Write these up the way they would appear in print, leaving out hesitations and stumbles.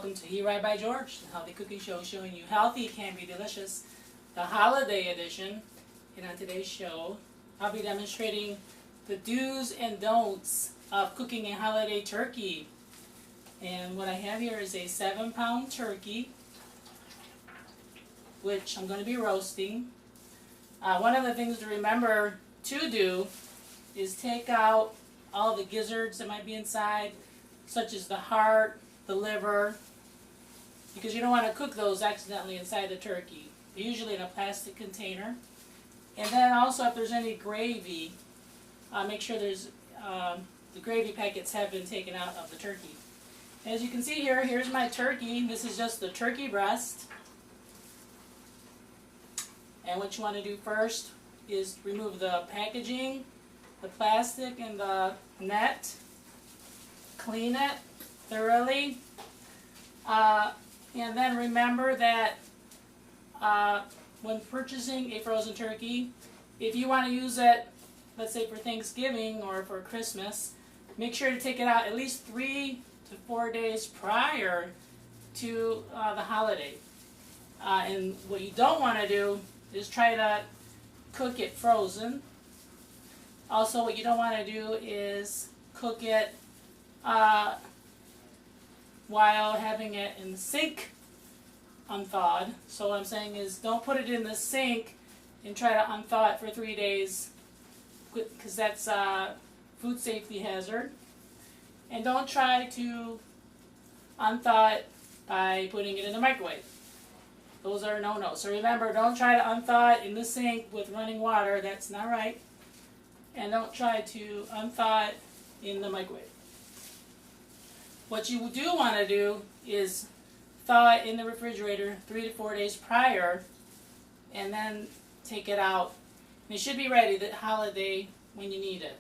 welcome to Eat Right by George, the healthy cooking show showing you healthy can be delicious, the holiday edition. And on today's show, I'll be demonstrating the do's and don'ts of cooking a holiday turkey. And what I have here is a 7-pound turkey, which I'm going to be roasting. One of the things to remember to do is take out all the gizzards that might be inside, such as the heart, the liver, because you don't want to cook those accidentally inside the turkey. They're usually in a plastic container. And then also, if there's any gravy, make sure there's the gravy packets have been taken out of the turkey. As you can see here, here's my turkey. This is just the turkey breast. And what you want to do first is remove the packaging, the plastic, and the net. Clean it thoroughly. And then remember that when purchasing a frozen turkey, if you want to use it, let's say for Thanksgiving or for Christmas, make sure to take it out at least 3 to 4 days prior to the holiday. And what you don't want to do is try to cook it frozen. Also, what you don't want to do is cook it while having it in the sink unthawed. So what I'm saying is don't put it in the sink and try to unthaw it for 3 days, because that's a food safety hazard. And don't try to unthaw it by putting it in the microwave. Those are no-no. So remember, don't try to unthaw it in the sink with running water. That's not right. And don't try to unthaw it in the microwave. What you do want to do is thaw it in the refrigerator 3 to 4 days prior, and then take it out. And it should be ready the holiday when you need it.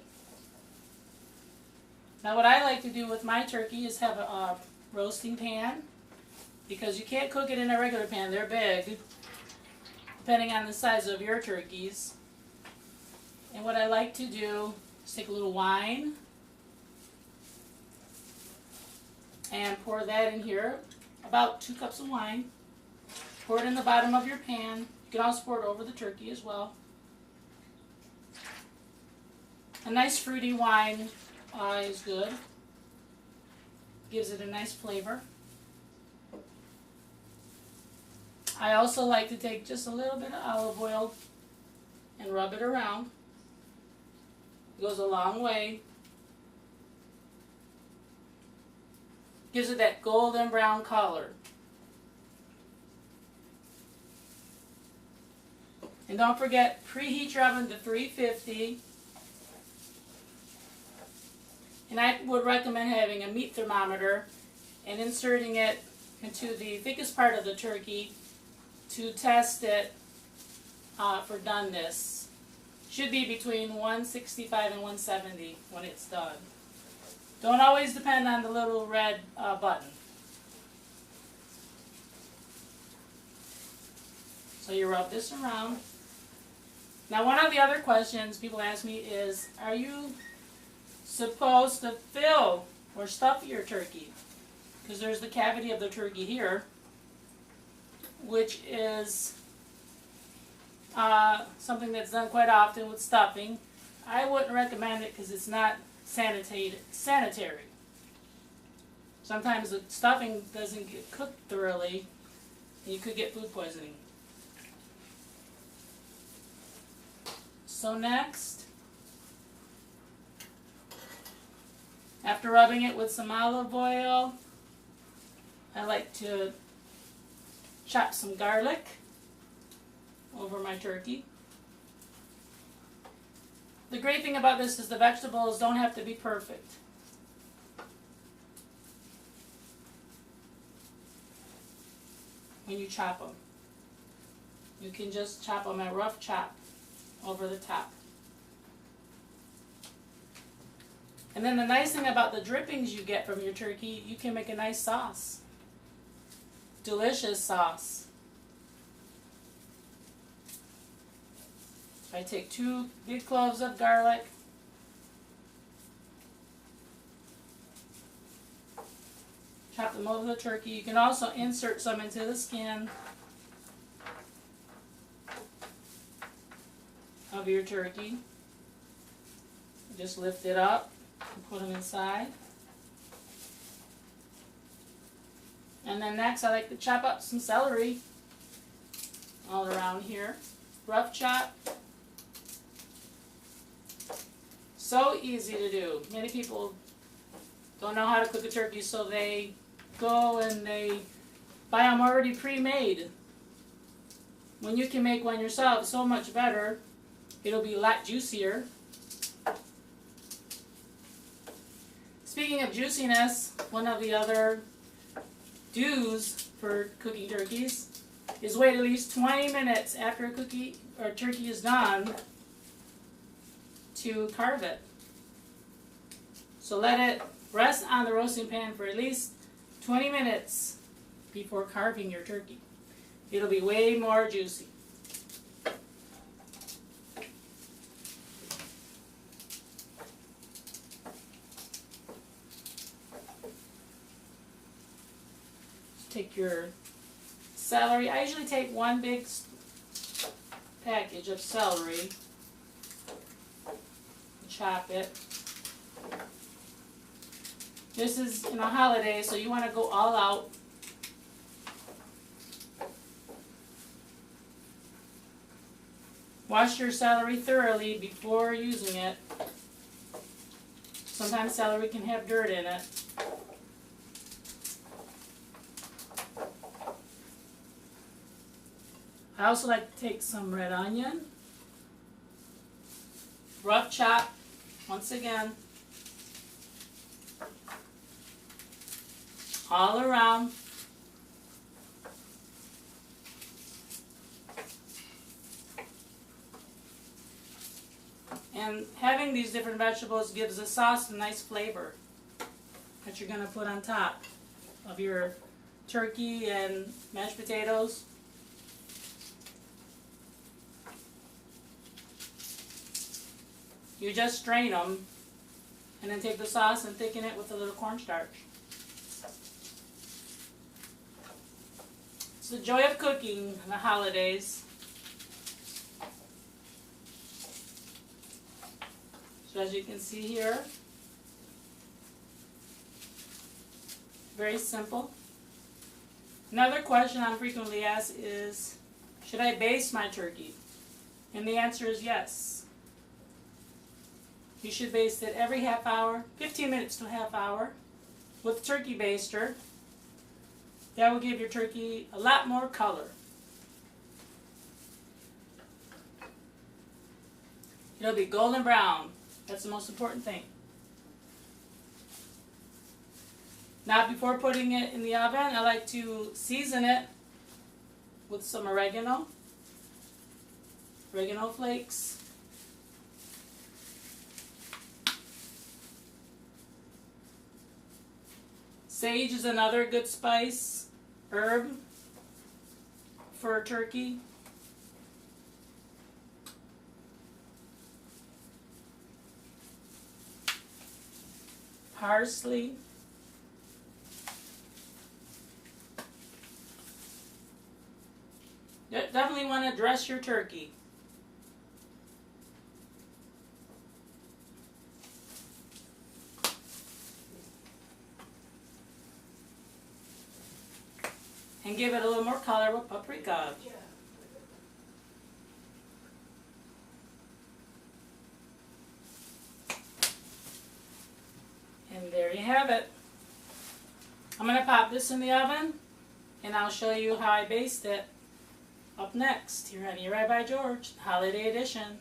Now what I like to do with my turkey is have a roasting pan, because you can't cook it in a regular pan. They're big, depending on the size of your turkeys. And what I like to do is take a little wine and pour that in here, about 2 cups of wine. Pour it in the bottom of your pan. You can also pour it over the turkey as well. A nice fruity wine is good. Gives it a nice flavor. I also like to take just a little bit of olive oil and rub it around. It goes a long way. Gives it that golden brown color. And don't forget, preheat your oven to 350. And I would recommend having a meat thermometer and inserting it into the thickest part of the turkey to test it for doneness. Should be between 165 and 170 when it's done. Don't always depend on the little red button. So you rub this around. Now, one of the other questions people ask me is, are you supposed to fill or stuff your turkey? Because there's the cavity of the turkey here, which is something that's done quite often with stuffing. I wouldn't recommend it because it's not sanitary. Sometimes the stuffing doesn't get cooked thoroughly, and you could get food poisoning. So next, after rubbing it with some olive oil, I like to chop some garlic over my turkey. The great thing about this is the vegetables don't have to be perfect. When you chop them, you can just chop them a rough chop over the top. And then the nice thing about the drippings you get from your turkey, you can make a nice sauce. Delicious sauce. I take 2 big cloves of garlic, Chop them over the turkey. You can also insert some into the skin of your turkey. Just lift it up and put them inside. And then next I like to chop up some celery all around here. Rough chop. So easy to do. Many people don't know how to cook a turkey, so they go and they buy them already pre-made. When you can make one yourself, so much better. It'll be a lot juicier. Speaking of juiciness, one of the other do's for cooking turkeys is wait at least 20 minutes after a cookie or turkey is done to carve it. So let it rest on the roasting pan for at least 20 minutes before carving your turkey. It'll be way more juicy. Take your celery. I usually take one big package of celery, chop it. This is in a holiday, so you want to go all out. Wash your celery thoroughly before using it. Sometimes celery can have dirt in it. I also like to take some red onion, rough chop, once again, all around. And having these different vegetables gives the sauce a nice flavor that you're going to put on top of your turkey and mashed potatoes. You just strain them and then take the sauce and thicken it with a little cornstarch. It's the joy of cooking in the holidays. So as you can see here, very simple. Another question I'm frequently asked is, should I baste my turkey? And the answer is yes. You should baste it every half hour, 15 minutes to a half hour, with turkey baster. That will give your turkey a lot more color. It'll be golden brown. That's the most important thing. Now, before putting it in the oven, I like to season it with some oregano flakes. Sage is another good spice, herb for turkey. Parsley. Definitely want to dress your turkey. And give it a little more color with paprika. And there you have it. I'm going to pop this in the oven, and I'll show you how I baste it up next here on Eat Right by George, Holiday Edition.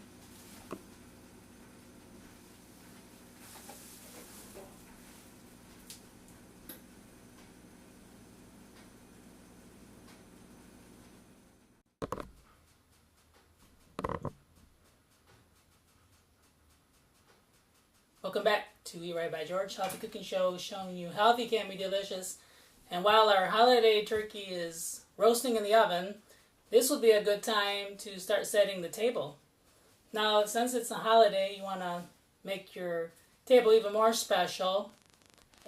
Welcome back to Eat Right by George, Healthy Cooking Show, showing you healthy can be delicious. And while our holiday turkey is roasting in the oven, this would be a good time to start setting the table. Now, since it's a holiday, you want to make your table even more special.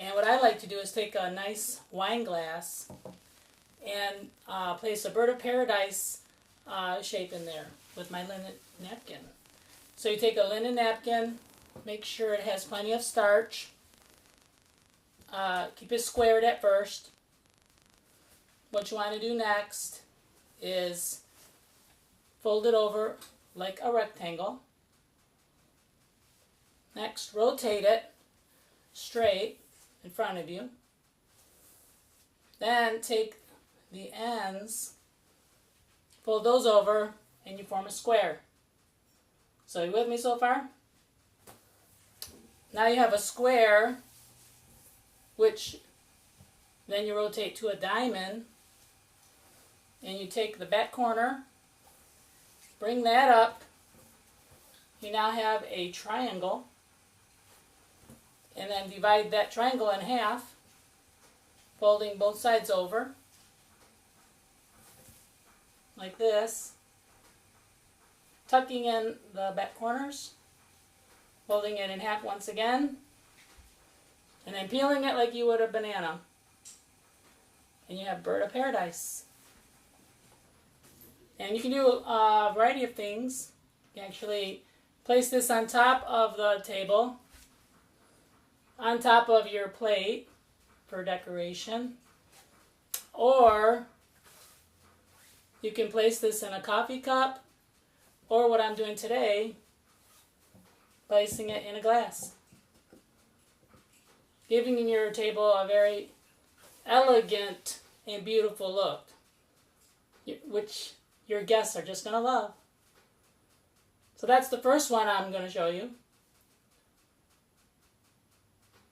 And what I like to do is take a nice wine glass and place a bird of paradise shape in there with my linen napkin. So you take a linen napkin, make sure it has plenty of starch. Keep it squared at first. What you want to do next is fold it over like a rectangle. Next, rotate it straight in front of you. Then take the ends, fold those over, and you form a square. So you with me so far? Now you have a square, which then you rotate to a diamond, and you take the back corner, bring that up. You now have a triangle, and then divide that triangle in half, folding both sides over, like this, tucking in the back corners, folding it in half once again, and then peeling it like you would a banana. And you have bird of paradise. And you can do a variety of things. You can actually place this on top of the table, on top of your plate for decoration, or you can place this in a coffee cup, or what I'm doing today, placing it in a glass, giving your table a very elegant and beautiful look, which your guests are just going to love. So that's the first one I'm going to show you.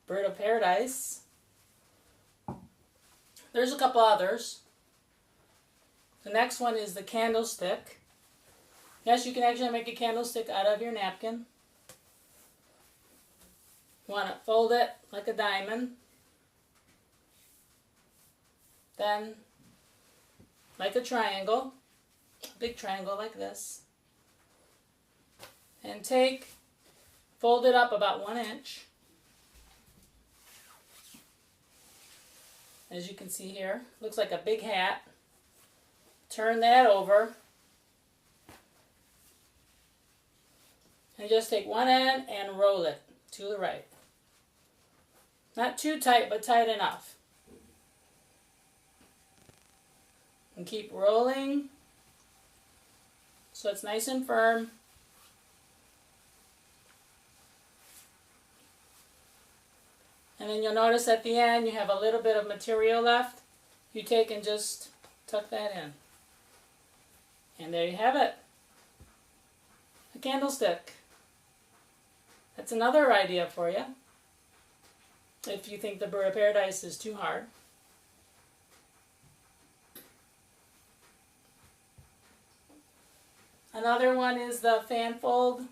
Bird of paradise. There's a couple others. The next one is the candlestick. Yes, you can actually make a candlestick out of your napkin. You want to fold it like a diamond. Then, like a triangle, a big triangle like this. And fold it up about 1 inch. As you can see here, looks like a big hat. Turn that over. And just take one end and roll it to the right. Not too tight, but tight enough. And keep rolling so it's nice and firm. And then you'll notice at the end you have a little bit of material left. You take and just tuck that in. And there you have it. A candlestick. That's another idea for you, if you think the bird of paradise is too hard. Another one is the fan fold.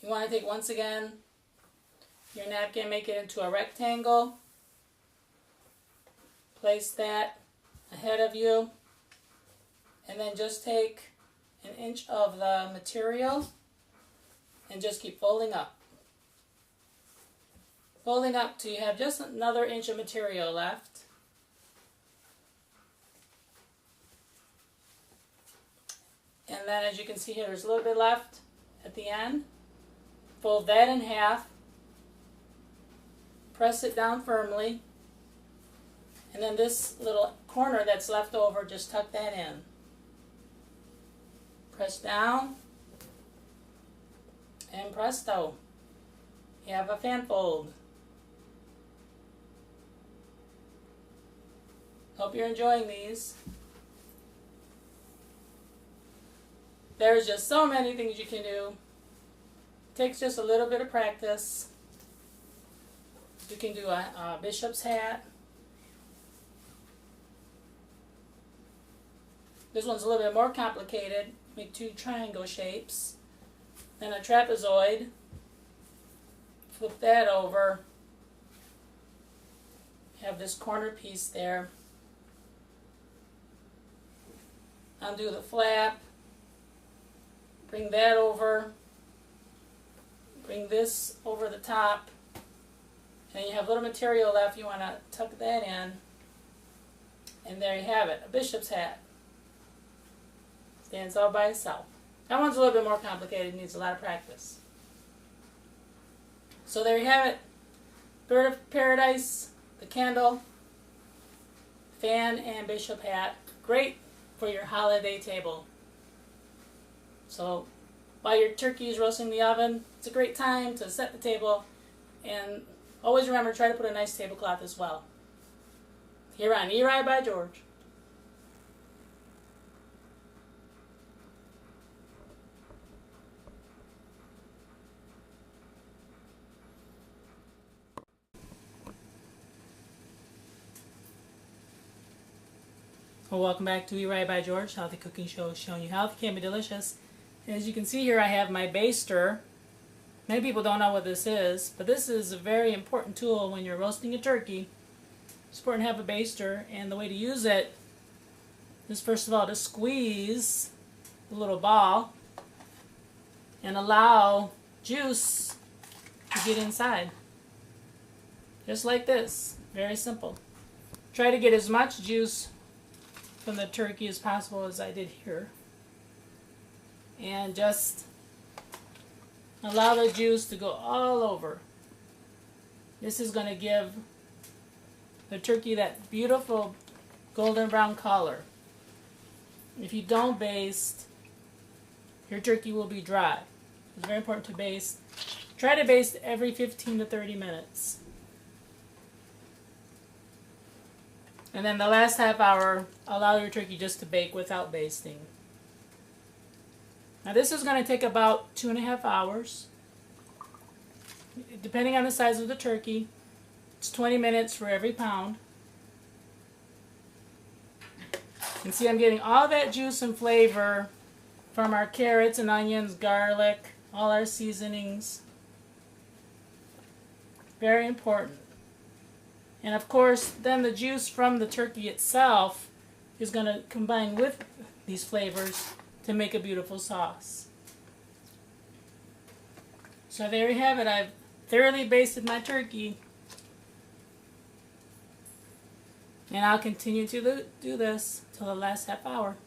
You want to take, once again, your napkin, make it into a rectangle. Place that ahead of you. And then just take 1 inch of the material and just keep folding up. Folding up till you have just another inch of material left. And then as you can see here, there's a little bit left at the end. Fold that in half. Press it down firmly. And then this little corner that's left over, just tuck that in. Press down. And presto. You have a fan fold. Hope you're enjoying these. There's just so many things you can do. Takes just a little bit of practice. You can do a bishop's hat. This one's a little bit more complicated. Make 2 triangle shapes. Then a trapezoid. Flip that over. Have this corner piece there. Undo the flap. Bring that over. bring this over the top, and you have a little material left. You want to tuck that in, and there you have it, a bishop's hat. Stands all by itself. That one's a little bit more complicated, needs a lot of practice. So there you have it, bird of paradise, the candle, fan, and bishop hat. Great for your holiday table. So while your turkey is roasting in the oven, it's a great time to set the table, and always remember to try to put a nice tablecloth as well. Here on Eat Right by George. Well, welcome back to Eat Right by George, healthy cooking show showing you healthy can be delicious. As you can see here, I have my baster. Many people don't know what this is, but this is a very important tool when you're roasting a turkey. It's important to have a baster, and the way to use it is first of all to squeeze the little ball and allow juice to get inside. Just like this. Very simple. Try to get as much juice from the turkey as possible as I did here. And just allow the juice to go all over. This is going to give the turkey that beautiful golden brown color. If you don't baste, your turkey will be dry. It's very important to baste. Try to baste every 15 to 30 minutes. And then the last half hour, allow your turkey just to bake without basting. Now this is going to take about 2.5 hours. Depending on the size of the turkey, it's 20 minutes for every pound. You can see I'm getting all that juice and flavor from our carrots and onions, garlic, all our seasonings. Very important. And of course, then the juice from the turkey itself is going to combine with these flavors to make a beautiful sauce. So there you have it. I've thoroughly basted my turkey. And I'll continue to do this till the last half hour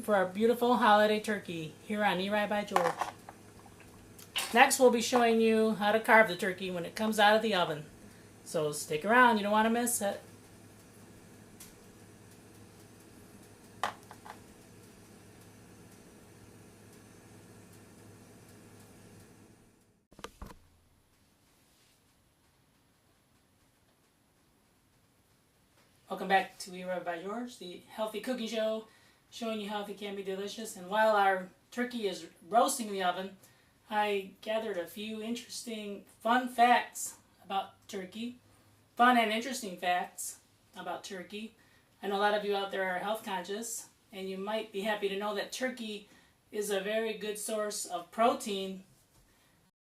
for our beautiful holiday turkey here on Eat Right by George. Next, we'll be showing you how to carve the turkey when it comes out of the oven. So stick around, you don't want to miss it. Welcome back to Eat Right by George, the healthy cooking show showing you how it can be delicious. And while our turkey is roasting in the oven, I gathered a few interesting fun facts about turkey. Fun and interesting facts about turkey. I know a lot of you out there are health conscious, and you might be happy to know that turkey is a very good source of protein